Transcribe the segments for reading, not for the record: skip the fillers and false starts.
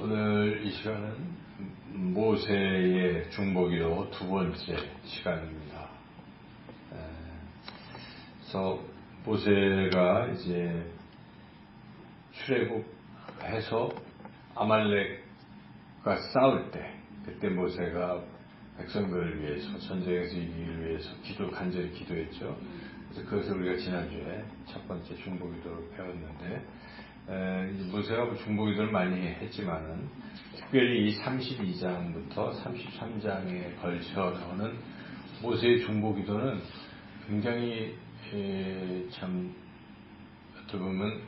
오늘 이 시간은 모세의 중보기도 두 번째 시간입니다. 그래서 모세가 이제 출애굽해서 아말렉과 싸울 때, 그때 모세가 백성들을 위해서, 전쟁에서 이기기를 위해서 간절히 기도했죠. 그래서 그것을 우리가 지난주에 첫 번째 중보기도를 배웠는데, 모세가 중보기도를 많이 했지만은 특별히 이 32장부터 33장에 걸쳐서는 모세의 중보기도는 굉장히 참 어떻게 보면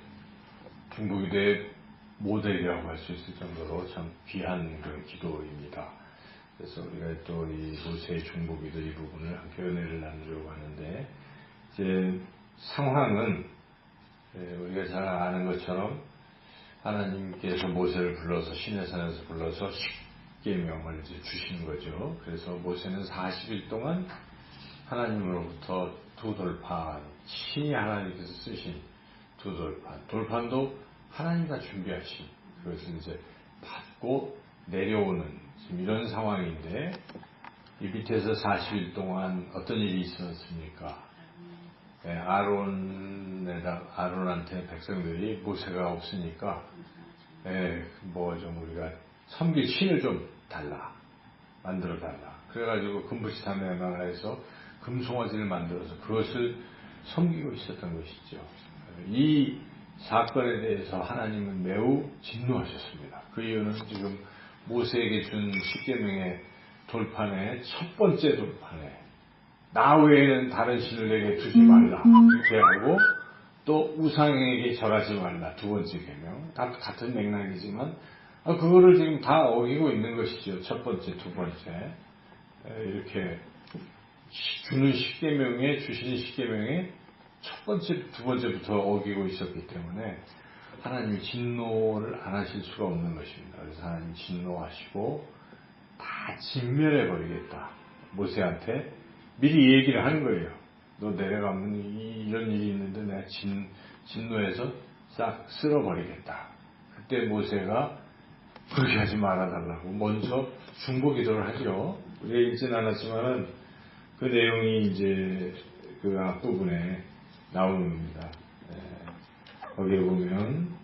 중보기도의 모델이라고 할 수 있을 정도로 참 귀한 그런 기도입니다. 그래서 우리가 또 이 모세의 중보기도 이 부분을 함께 은혜를 나누려고 하는데, 이제 상황은 우리가 잘 아는 것처럼 하나님께서 모세를 불러서 시내산에서 불러서 십계명을 이제 주신 거죠. 그래서 모세는 40일 동안 하나님으로부터 두 돌판, 신이 하나님께서 쓰신 두 돌판도 하나님과 준비하신 그것을 이제 받고 내려오는 지금 이런 상황인데, 이 밑에서 40일 동안 어떤 일이 있었습니까? 아론한테 백성들이 모세가 없으니까 좀 우리가 섬길 신을 좀 만들어 달라. 그래가지고 금부시탐에 나라에서 금송아지를 만들어서 그것을 섬기고 있었던 것이죠. 이 사건에 대해서 하나님은 매우 진노하셨습니다. 그 이유는 지금 모세에게 준 십계명의 돌판의 첫 번째 돌판에 나 외에는 다른 신을 내게 두지 말라 이렇게 하고, 또 우상에게 절하지 말라 두 번째 계명, 다 같은 맥락이지만 그거를 지금 다 어기고 있는 것이죠. 첫 번째, 두 번째 이렇게 주시는 십계명의 첫 번째, 두 번째부터 어기고 있었기 때문에 하나님이 진노를 안 하실 수가 없는 것입니다. 그래서 하나님이 진노하시고 다 진멸해 버리겠다. 모세한테 미리 얘기를 하는 거예요. 너 내려가면 이런 일이 있는데 내가 진노해서 싹 쓸어버리겠다. 그때 모세가 그렇게 하지 말아달라고 먼저 중보기도를 하죠. 우리가 읽지는 않았지만은 그 내용이 이제 그 앞부분에 나오는 겁니다. 거기에 보면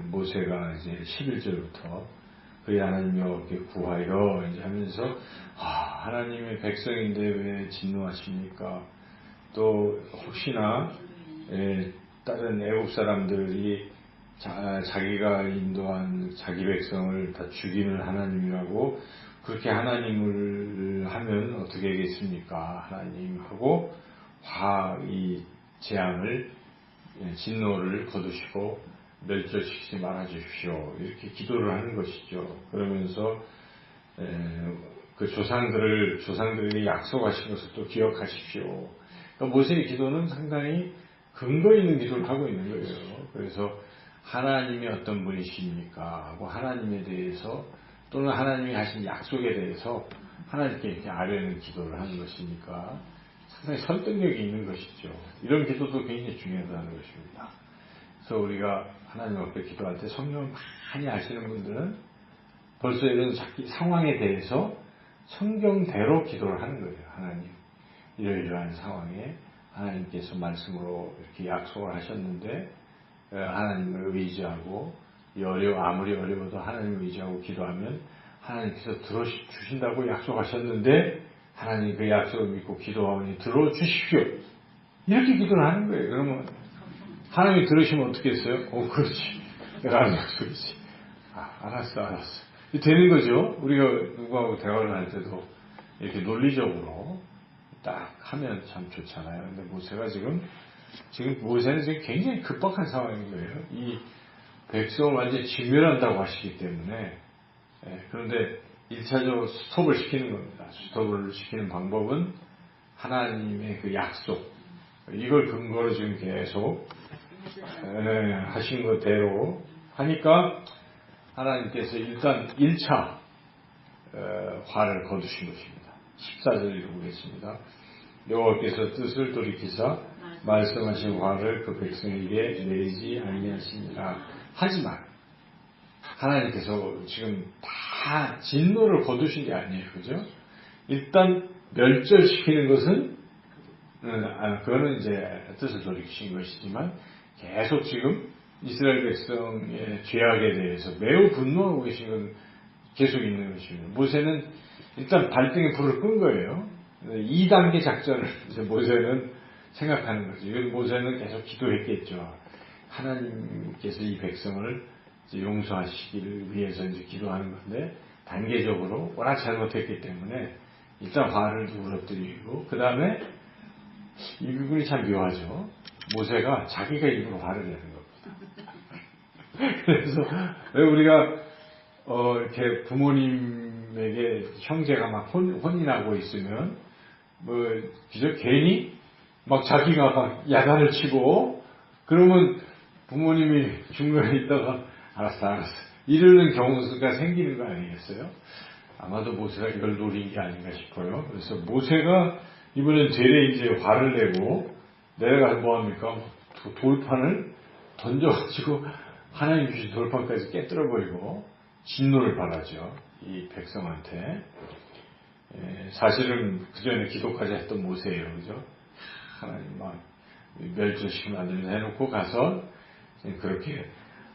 모세가 이제 11절부터 그의 하나님 여호와께 구하여 이제 하면서 하나님의 백성인데 왜 진노하십니까? 또 혹시나 다른 애국 사람들이 자기가 인도한 자기 백성을 다 죽이는 하나님이라고 그렇게 하나님을 하면 어떻게 하겠습니까? 하나님하고 이 재앙을 진노를 거두시고 멸절시키지 말아주십시오. 이렇게 기도를 하는 것이죠. 그러면서 그 조상들에게 약속하신 것을 또 기억하십시오. 그러니까 모세의 기도는 상당히 근거 있는 기도를 하고 있는 거예요. 그래서 하나님이 어떤 분이십니까 하고 하나님에 대해서, 또는 하나님이 하신 약속에 대해서 하나님께 이렇게 아뢰는 기도를 하는 것이니까 상당히 설득력이 있는 것이죠. 이런 기도도 굉장히 중요하다는 것입니다. 그래서 우리가 하나님 앞에 기도할 때 성령을 많이 아시는 분들은 벌써 이런 자기 상황에 대해서 성경대로 기도를 하는 거예요. 하나님, 이러이러한 상황에 하나님께서 말씀으로 이렇게 약속을 하셨는데 하나님을 의지하고 아무리 어려워도 하나님을 의지하고 기도하면 하나님께서 들어주신다고 약속하셨는데 하나님 그 약속을 믿고 기도하니 들어주십시오. 이렇게 기도를 하는 거예요. 그러면 하나님이 들으시면 어떻게 했어요? 그렇지. 내가 하는 약속이지. 알았어. 되는 거죠. 우리가 누구하고 대화를 할 때도 이렇게 논리적으로 딱 하면 참 좋잖아요. 근데 모세가 지금 모세는 지금 굉장히 급박한 상황인 거예요. 이 백성을 완전히 진멸한다고 하시기 때문에. 그런데 1차적으로 스톱을 시키는 겁니다. 스톱을 시키는 방법은 하나님의 그 약속, 이걸 근거로 지금 계속 하신 것대로 하니까 하나님께서 일단 1차 화를 거두신 것입니다. 14절 읽어보겠습니다. 여호와께서 뜻을 돌이키사 말씀하신 화를 그 백성에게 내리지 아니하시니라. 하지만 하나님께서 지금 다 진노를 거두신 게 아니에요. 그죠? 일단 멸절시키는 것은 그거는 이제 뜻을 돌이키신 것이지만 계속 지금 이스라엘 백성의 죄악에 대해서 매우 분노하고 계신 건 계속 있는 것입니다. 모세는 일단 발등에 불을 끈 거예요. 2단계 작전을 이제 모세는 생각하는 거죠. 이건 모세는 계속 기도했겠죠. 하나님께서 이 백성을 이제 용서하시기를 위해서 이제 기도하는 건데, 단계적으로 워낙 잘못했기 때문에 일단 화를 누그러뜨리고, 그 다음에 이 부분이 참 묘하죠. 모세가 자기가 입으로 화를 내는 겁니다. 그래서 왜 우리가 이렇게 부모님에게 형제가 막 혼이 나고 있으면 그저 괜히 막 자기가 막 야단을 치고, 그러면 부모님이 중간에 있다가 알았어 이러는 경우가 생기는 거 아니겠어요? 아마도 모세가 이걸 노린 게 아닌가 싶어요. 그래서 모세가 이번엔 되레 이제 화를 내고 내려가서 뭐합니까? 돌판을 던져가지고 하나님 주신 돌판까지 깨뜨려버리고 진노를 바라죠. 이 백성한테. 사실은 그 전에 기도까지 했던 모세예요. 그죠? 하나님 막 멸절시키면 안 된다 해놓고 가서 그렇게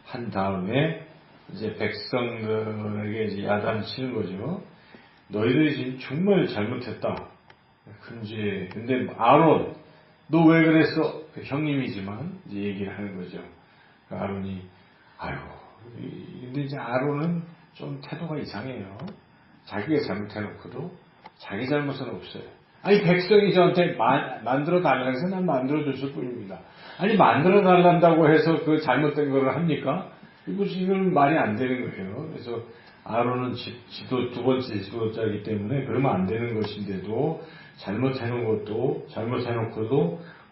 한 다음에 이제 백성들에게 이제 야단을 치는 거죠. 너희들이 지금 정말 잘못했다. 근데 아론, 너 왜 그랬어? 형님이지만 이제 얘기를 하는 거죠. 아론이, 근데 이제 아론은 좀 태도가 이상해요. 자기가 잘못해놓고도 자기 잘못은 없어요. 아니, 백성이 저한테 만들어 달라고 해서 난 만들어 줬을 뿐입니다. 아니, 만들어 달란다고 해서 그 잘못된 거를 합니까? 이건 말이 안 되는 거예요. 그래서 아론은 두 번째 지도자이기 때문에 그러면 안 되는 것인데도 잘못해놓고도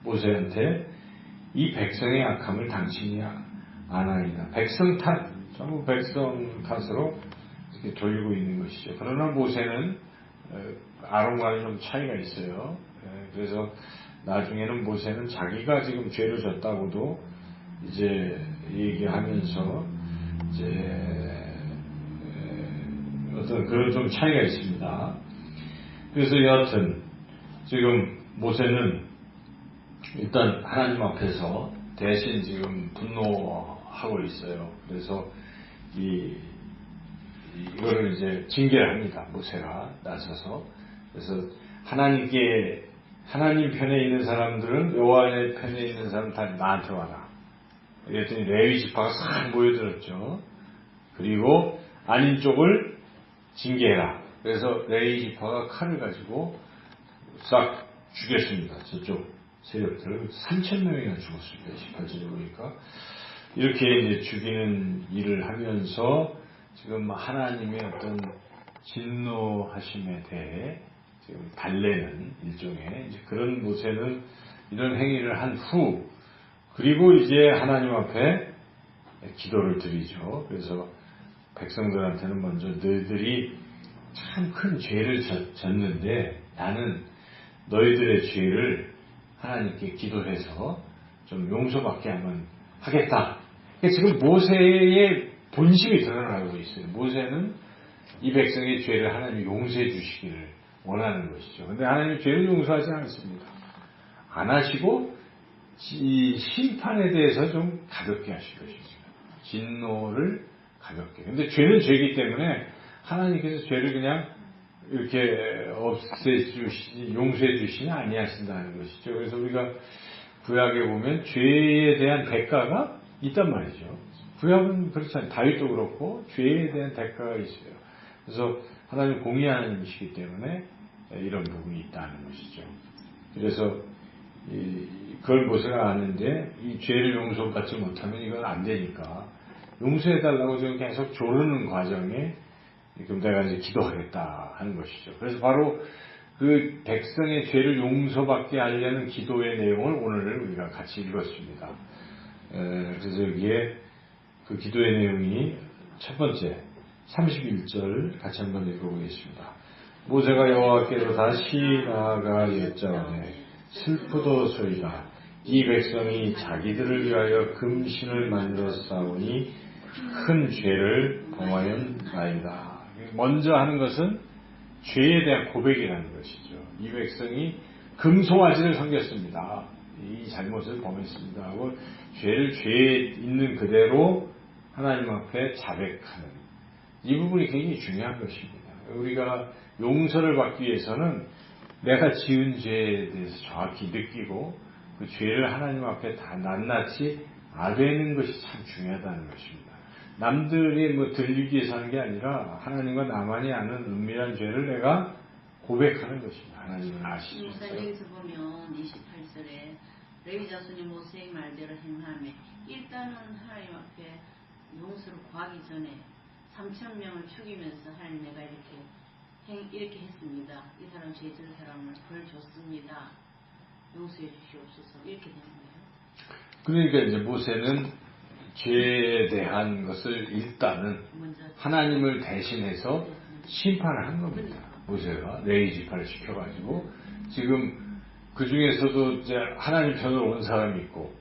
모세한테 이 백성의 악함을 당신이 아나이다. 전부 백성 탓으로 이렇게 돌리고 있는 것이죠. 그러나 모세는 아론과는 좀 차이가 있어요. 그래서 나중에는 모세는 자기가 지금 죄를 졌다고도 이제 얘기하면서 이제 어떤 그런 좀 차이가 있습니다. 그래서 여하튼 지금 모세는 일단 하나님 앞에서 대신 지금 분노하고 있어요. 그래서 이거를 이제 징계를 합니다. 모세가 나서서. 그래서 하나님 편에 있는 사람들은, 여호와의 편에 있는 사람은 다 나한테 와라. 그랬더니 레위 지파가 싹 모여들었죠. 그리고 아닌 쪽을 징계해라. 그래서 레위 지파가 칼을 가지고 싹 죽였습니다. 저쪽 세력들을 3,000명이나 죽었습니다. 18절에 보니까. 이렇게 이제 죽이는 일을 하면서 지금 하나님의 어떤 진노하심에 대해 지금 달래는 일종의 이제 그런 모세는 이런 행위를 한 후, 그리고 이제 하나님 앞에 기도를 드리죠. 그래서 백성들한테는 먼저 너희들이 참 큰 죄를 졌는데 나는 너희들의 죄를 하나님께 기도해서 좀 용서받게 하면 하겠다. 지금 모세의 본심이 드러나고 있어요. 모세는 이 백성의 죄를 하나님이 용서해 주시기를 원하는 것이죠. 그런데 하나님이 죄를 용서하지 않습니다. 안 하시고 이 심판에 대해서 좀 가볍게 하실 것이죠. 진노를 가볍게. 근데 죄는 죄이기 때문에 하나님께서 죄를 그냥 이렇게 용서해 주시니 아니하신다는 것이죠. 그래서 우리가 구약에 보면 죄에 대한 대가가 있단 말이죠. 구약은 그렇지 않아요. 다윗도 그렇고 죄에 대한 대가가 있어요. 그래서 하나님 공의 하나님이시기 때문에 이런 부분이 있다는 것이죠. 그래서 그걸 모세가 아는데 이 죄를 용서받지 못하면 이건 안 되니까 용서해달라고 지금 계속 조르는 과정에 지금 내가 이제 기도하겠다 하는 것이죠. 그래서 바로 그 백성의 죄를 용서받게 하려는 기도의 내용을 오늘 우리가 같이 읽었습니다. 그래서 여기에 그 기도의 내용이 첫 번째 31절 같이 한번 읽어보겠습니다. 모세가 여호와께로 다시 나아가 여짜오되 슬프도소이다. 이 백성이 자기들을 위하여 금신을 만들어 싸우니 큰 죄를 범하였나이다. 먼저 하는 것은 죄에 대한 고백이라는 것이죠. 이 백성이 금송아지를 섬겼습니다. 이 잘못을 범했습니다 하고 죄에 있는 그대로 하나님 앞에 자백하는 이 부분이 굉장히 중요한 것입니다. 우리가 용서를 받기 위해서는 내가 지은 죄에 대해서 정확히 느끼고 그 죄를 하나님 앞에 다 낱낱이 아뢰는 것이 참 중요하다는 것입니다. 남들이 들리기 위해서 하는 게 아니라 하나님과 나만이 아는 은밀한 죄를 내가 고백하는 것입니다. 하나님은 아시죠. 여기서 보면 28절에 레위 자손이 모세의 말대로 행하며 일단은 하나님 앞에 용서를 구하기 전에 3,000명을 죽이면서 하나님 내가 이렇게 했습니다. 이 사람 죄질 사람을 벌 줬습니다. 용서해 주시옵소서. 이렇게 되는 거예요. 그러니까 이제 모세는 죄에 대한 것을 일단은 하나님을 대신해서 심판을 한 겁니다. 모세가 레위 지파를 시켜가지고 지금 그 중에서도 이제 하나님 편으로 온 사람이 있고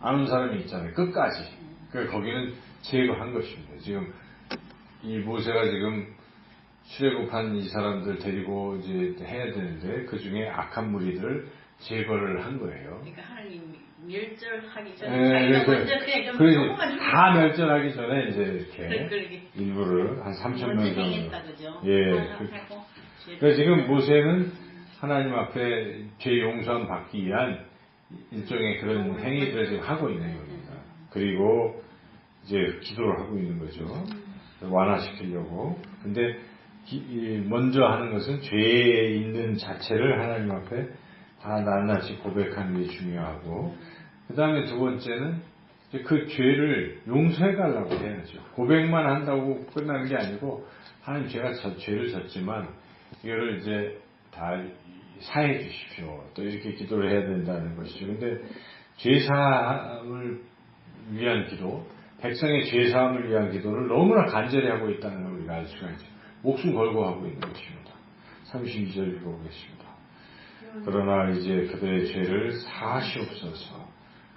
안 온 사람이 있잖아요. 끝까지. 그러니까 거기는 제거한 것입니다. 지금 이 모세가 지금 출애굽한 이 사람들 데리고 이제 해야 되는데 그 중에 악한 무리들을 제거를 한 거예요. 그러니까 하나님 멸절하기 전에 자기가 먼저 그냥 다 멸절하기 전에 이제 이렇게 일부를 한 3,000명 정도. 예. 그래서 지금 모세는 하나님 앞에 죄 용서함 받기 위한 일종의 그런 행위들을 지금 하고 있는 겁니다. 그리고 이제 기도를 하고 있는 거죠. 완화시키려고. 근데 먼저 하는 것은 죄에 있는 자체를 하나님 앞에 다 낱낱이 고백하는 게 중요하고, 그 다음에 두 번째는 그 죄를 용서해 달라고 해야죠. 고백만 한다고 끝나는 게 아니고 하나님 제가 죄를 졌지만 이거를 이제 다 사해 주십시오. 또 이렇게 기도를 해야 된다는 것이죠. 근데 죄사함을 위한 기도, 백성의 죄사함을 위한 기도를 너무나 간절히 하고 있다는 걸 우리가 알 수가 있죠. 목숨 걸고 하고 있는 것입니다. 32절 읽어보겠습니다. 그러나 이제 그들의 죄를 사하시옵소서.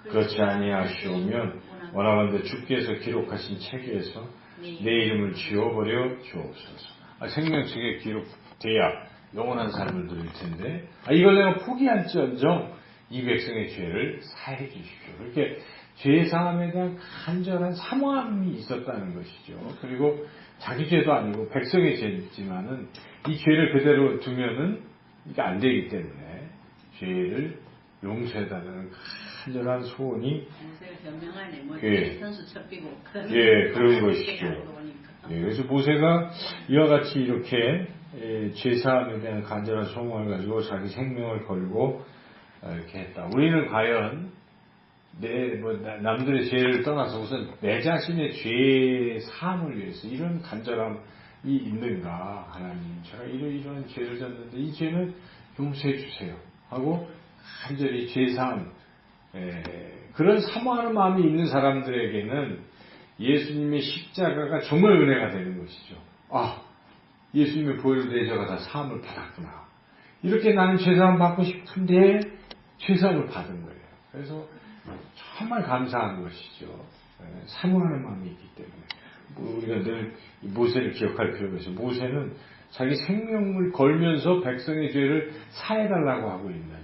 그렇지 아니하시오면 원하건대 주께서 기록하신 책에서 내 이름을 지워버려 주옵소서. 생명책에 기록돼야 영원한 삶을 누릴 텐데 이걸 내가 포기할지언정 이 백성의 죄를 사해 주십시오. 그렇게 죄사함에 대한 간절한 사모함이 있었다는 것이죠. 그리고 자기 죄도 아니고 백성의 죄지만은 이 죄를 그대로 두면은 이게 안 되기 때문에 죄를 용서해달라는 간절한 소원이 그런 것이죠. 그래서 모세가 이와 같이 이렇게 죄사함에 대한 간절한 소원을 가지고 자기 생명을 걸고 이렇게 했다. 우리는 과연 남들의 죄를 떠나서 우선 내 자신의 죄 사함을 위해서 이런 간절함이 있는가. 하나님, 제가 이런 죄를 졌는데 이 죄는 용서해 주세요 하고 간절히 죄 사함, 그런 사모하는 마음이 있는 사람들에게는 예수님의 십자가가 정말 은혜가 되는 것이죠. 예수님의 보혈로 내 죄가 다 사함을 받았구나. 이렇게 나는 죄사함 받고 싶은데 죄사함을 받은 거예요. 그래서 정말 감사한 것이죠. 사모하는 마음이 있기 때문에. 우리가 늘 모세를 기억할 필요가 있어요. 모세는 자기 생명을 걸면서 백성의 죄를 사해달라고 하고 있는,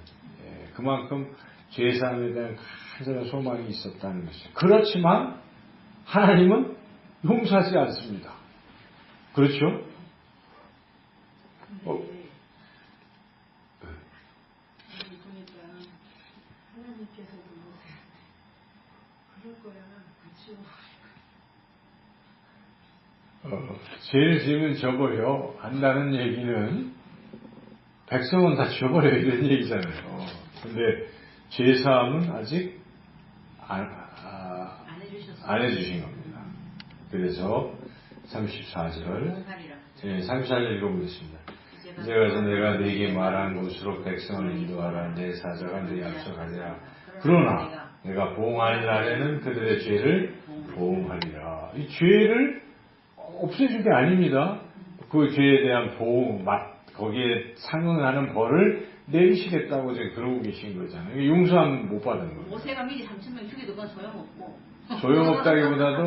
그만큼 죄사함에 대한 간절한 소망이 있었다는 것이죠. 그렇지만 하나님은 용서하지 않습니다. 그렇죠? 죄를 지으면 져버려 한다는 얘기는 백성은 다 져버려 이런 얘기잖아요. 근데 죄사함은 아직 안 해주신 겁니다. 그래서 34절 34절 읽어보겠습니다. 이제 가서 내가 네게 말한 곳으로 백성을 인도하라. 내 사자가 네 앞서 가리라. 그러나 내가 보응할 날에는 그들의 죄를 보응하리라. 이 죄를 없애준 게 아닙니다. 그 죄에 대한 보응, 거기에 상응하는 벌을 내리시겠다고 지금 그러고 계신 거잖아요. 용서함 못 받은 거예요. 모세가 미리 3,000명 죽여도 그건 소용없고. 소용없다기보다도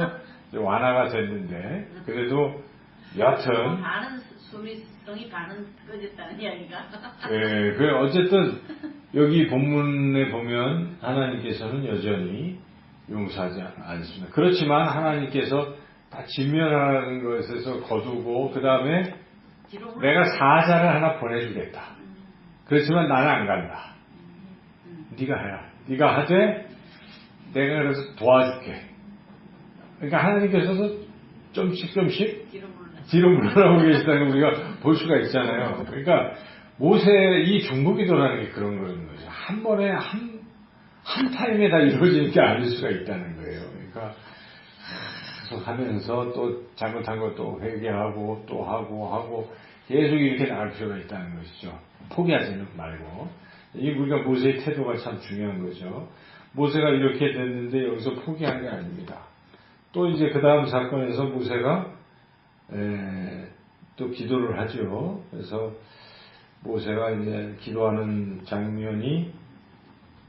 완화가 됐는데 그래도 여하튼 반은 수미성이 반은 꺼졌다는 이야기가. 예, 그 어쨌든 여기 본문에 보면 하나님께서는 여전히 용서하지 않습니다. 그렇지만 하나님께서 다 진멸하는 것에서 거두고 그 다음에 내가 사자를 하나 보내주겠다. 그렇지만 나는 안 간다. 네가 해라. 네가 하되 내가 그래서 도와줄게. 그러니까 하나님께서도 좀씩 뒤로 물러나고 계시다는 걸 우리가 볼 수가 있잖아요. 그러니까 모세의 이 중보기도라는 게 그런 거죠. 한 번에 한 타임에 다 이루어지는 게 아닐 수가 있다는 거예요. 그러니까 계속 하면서 또 잘못한 것도 회개하고 또 하고 계속 이렇게 나갈 필요가 있다는 것이죠. 포기하지는 말고. 이 우리가 모세의 태도가 참 중요한 거죠. 모세가 이렇게 됐는데 여기서 포기한 게 아닙니다. 또 이제 그 다음 사건에서 모세가 또 기도를 하죠. 그래서 모세가 이제 기도하는 장면이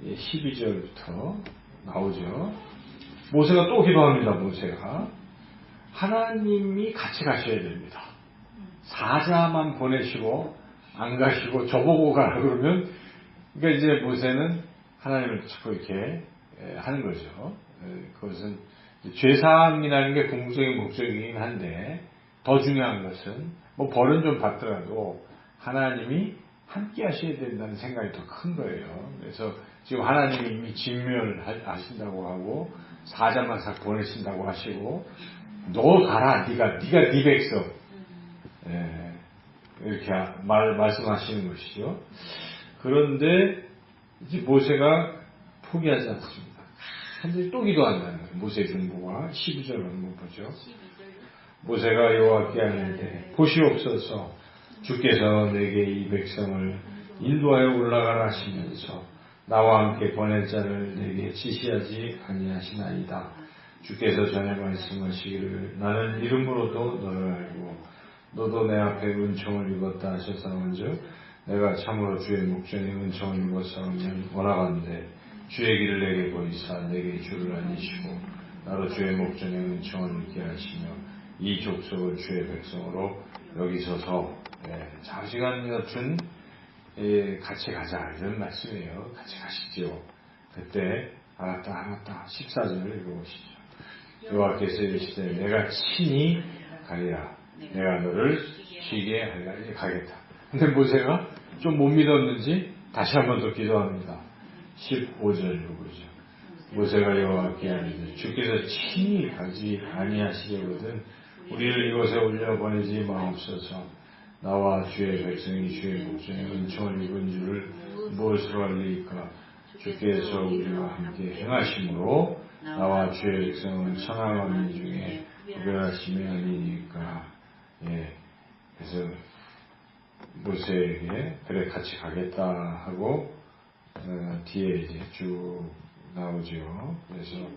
12절부터 나오죠. 모세가 또 기도합니다. 모세가 하나님이 같이 가셔야 됩니다. 사자만 보내시고 안 가시고 저보고 가라 그러면 그러니까 이제 모세는 하나님을 자꾸 이렇게 하는 거죠. 그것은 죄사함이라는 게 궁극적인 목적이긴 한데 더 중요한 것은 뭐 벌은 좀 받더라도 하나님이 함께 하셔야 된다는 생각이 더 큰 거예요. 그래서 지금 하나님이 이미 진멸하신다고 하고 사자만 싹 보내신다고 하시고 너 가라 네가 네 백성 이렇게 말씀하시는 것이죠. 그런데 이제 모세가 포기하지 않습니다. 근데 또 기도한다는 거예요. 모세의 중보가 12절 한번 보죠. 모세가 여호와께 아뢰되 보시옵소서 주께서 내게 이 백성을 인도하여 올라가라 하시면서 나와 함께 보낼 자를 내게 지시하지 아니하시나이다. 주께서 전에 말씀하시기를 나는 이름으로도 너를 알고 너도 내 앞에 은총을 입었다 하셨사온즉 내가 참으로 주의 목전에 은총을 입었사오면 원하건대 주의 길을 내게 보이사 내게 주를 알리시고 나로 주의 목전에 은총을 입게 하시며 이 족속을 주의 백성으로 여기서서 장시간 여튼 같이 가자 이런 말씀이에요. 같이 가시죠. 그때 알았다 14절을 읽어보시죠. 여호와께서 이르시되 내가 친히 가리라. 내가 너를 쉬게 하리라. 이제 가겠다. 근데 모세가 좀 못 믿었는지 다시 한 번 더 기도합니다. 15절 보죠. 모세가 여호와께 아뢰되 주께서 친히 가지 아니하시려거든 우리를 이곳에 올려보내지 마옵소서. 나와 주의 백성이 주의 목전에 은총을 입은 줄을 무엇으로 알리까? 주께서 우리와 함께 행하심으로 나와 주의 백성은 천하만 민 중에 구별하심이 아니니까. 그래서 모세에게 그래 같이 가겠다 하고 뒤에 이제 쭉 나오죠. 그래서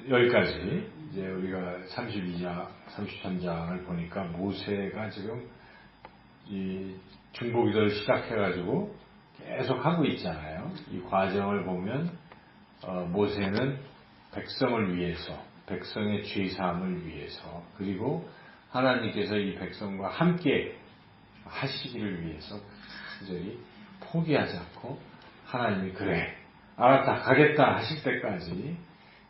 여기까지 이제 우리가 32장, 33장을 보니까 모세가 지금 이 중보기도를 시작해가지고 계속 하고 있잖아요. 이 과정을 보면 모세는 백성을 위해서, 백성의 죄사함을 위해서, 그리고 하나님께서 이 백성과 함께 하시기를 위해서 간절히 포기하지 않고 하나님이 그래 알았다 가겠다 하실 때까지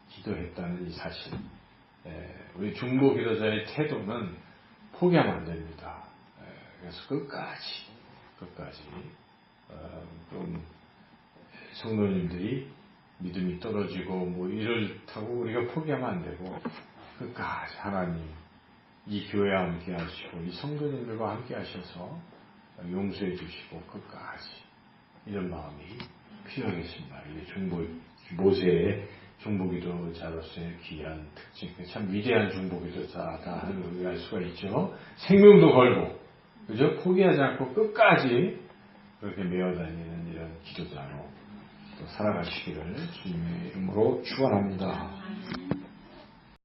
기도했다는 이 사실. 우리 중보 기도자의 태도는 포기하면 안 됩니다. 그래서 끝까지 좀 성도님들이 믿음이 떨어지고 뭐 이렇다고 우리가 포기하면 안 되고 끝까지 하나님 이 교회와 함께 하시고 이 성도님들과 함께 하셔서 용서해 주시고 끝까지 이런 마음이 필요하겠습니다. 이게 모세의 중보기도자로서의 귀한 특징, 참 위대한 중보기도자다 하는 걸 우리가 알 수가 있죠. 생명도 걸고, 그죠? 포기하지 않고 끝까지 그렇게 메어다니는 이런 기도자로 또 살아가시기를 주님의 이름으로 축원합니다.